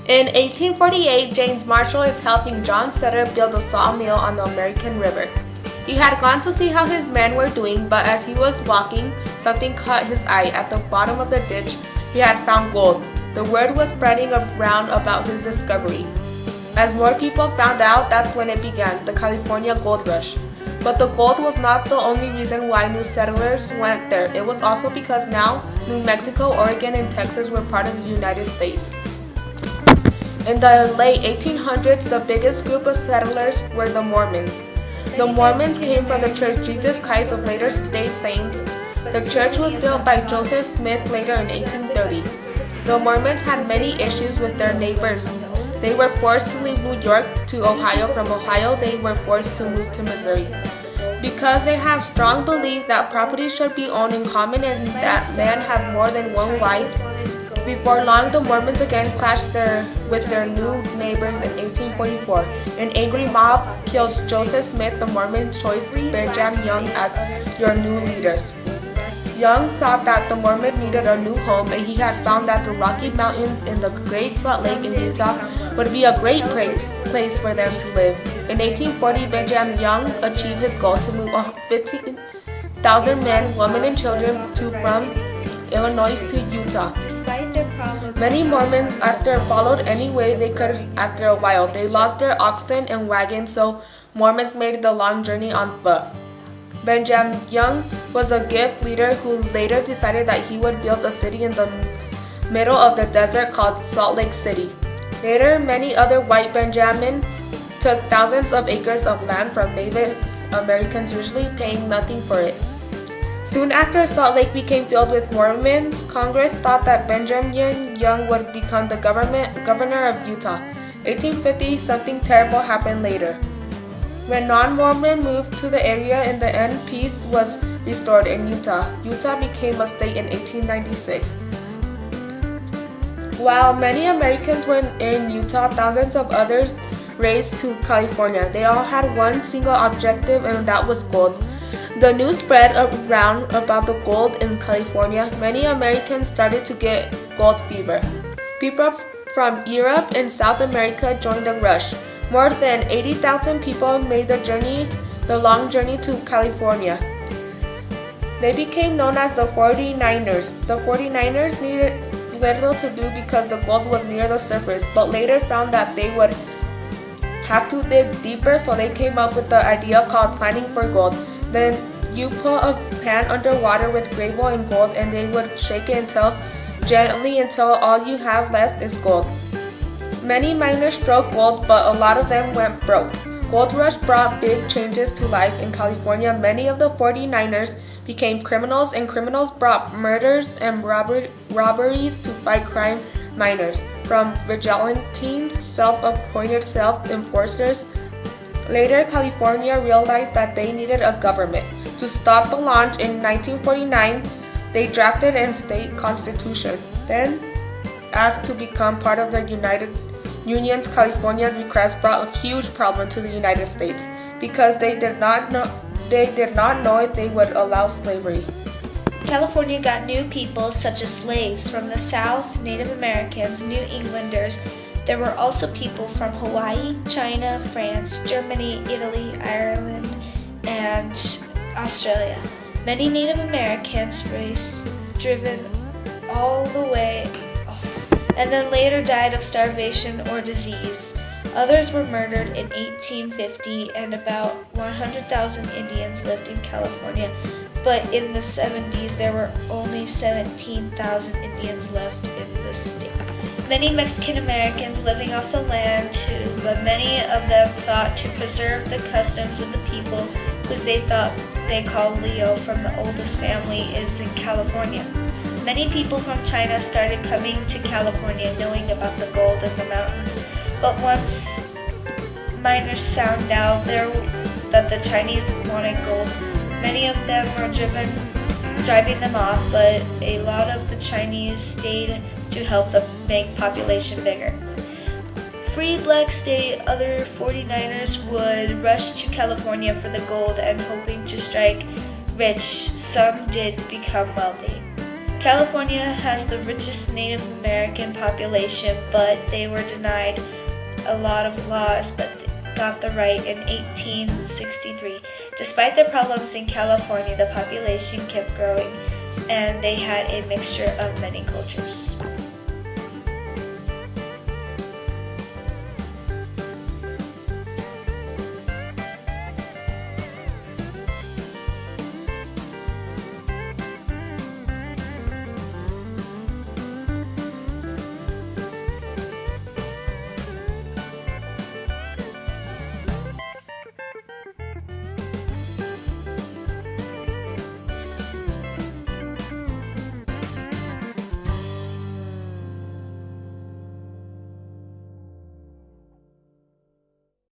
In 1848, James Marshall is helping John Sutter build a sawmill on the American River. He had gone to see how his men were doing, but as he was walking, something caught his eye. At the bottom of the ditch, he had found gold. The word was spreading around about his discovery. As more people found out, that's when it began, the California Gold Rush. But the gold was not the only reason why new settlers went there. It was also because now New Mexico, Oregon, and Texas were part of the United States. In the late 1800s, the biggest group of settlers were the Mormons. The Mormons came from the Church Jesus Christ of Latter-day Saints. The church was built by Joseph Smith later in 1830. The Mormons had many issues with their neighbors. They were forced to leave New York to Ohio. From Ohio, they were forced to move to Missouri. Because they have strong belief that property should be owned in common and that man have more than one wife, before long the Mormons again clashed with their new neighbors in 1844. An angry mob killed Joseph Smith, the Mormon chose Benjamin Young as your new leader. Young thought that the Mormon needed a new home, and he had found that the Rocky Mountains in the Great Salt Lake in Utah would be a great place for them to live. In 1840, Benjamin Young achieved his goal to move 15,000 men, women, and children from Illinois to Utah. Despite their problems, many Mormons followed any way they could. After a while, they lost their oxen and wagons, so Mormons made the long journey on foot. Benjamin Young was a gift leader who later decided that he would build a city in the middle of the desert called Salt Lake City. Later, many other white Benjamin took thousands of acres of land from Native Americans, usually paying nothing for it. Soon after Salt Lake became filled with Mormons, Congress thought that Benjamin Young would become the governor of Utah. 1850, something terrible happened later. When non-Mormon moved to the area, in the end, peace was restored in Utah. Utah became a state in 1896. While many Americans were in Utah, thousands of others raced to California. They all had one single objective, and that was gold. The news spread around about the gold in California. Many Americans started to get gold fever. People from Europe and South America joined the rush. More than 80,000 people made the long journey to California. They became known as the 49ers. The 49ers needed little to do because the gold was near the surface, but later found that they would have to dig deeper, so they came up with the idea called planning for gold. Then you put a pan underwater with gravel and gold, and they would shake it gently until all you have left is gold. Many miners struck gold, but a lot of them went broke. Gold rush brought big changes to life in California. Many of the 49ers became criminals, and criminals brought murders and robberies to fight crime miners. From vigilantes, self-appointed self-enforcers. Later, California realized that they needed a government. To stop the launch in 1949, they drafted a state constitution. Then, asked to become part of the United Union's California request brought a huge problem to the United States because they did not know if they would allow slavery. California got new people such as slaves from the South, Native Americans, New Englanders. There were also people from Hawaii, China, France, Germany, Italy, Ireland, and Australia. Many Native Americans race driven all the way and then later died of starvation or disease. Others were murdered in 1850, and about 100,000 Indians lived in California, but in the 70s there were only 17,000 Indians left in the state. Many Mexican Americans living off the land too, but many of them thought to preserve the customs of the people whose they called Leo from the oldest family is in California. Many people from China started coming to California knowing about the gold in the mountains, but once miners found out that the Chinese wanted gold, many of them were driving them off, but a lot of the Chinese stayed to help them make population bigger. Free Black State, other 49ers would rush to California for the gold and hoping to strike rich. Some did become wealthy. California has the richest Native American population, but they were denied a lot of laws, but got the right in 1863. Despite the problems in California, the population kept growing, and they had a mixture of many cultures.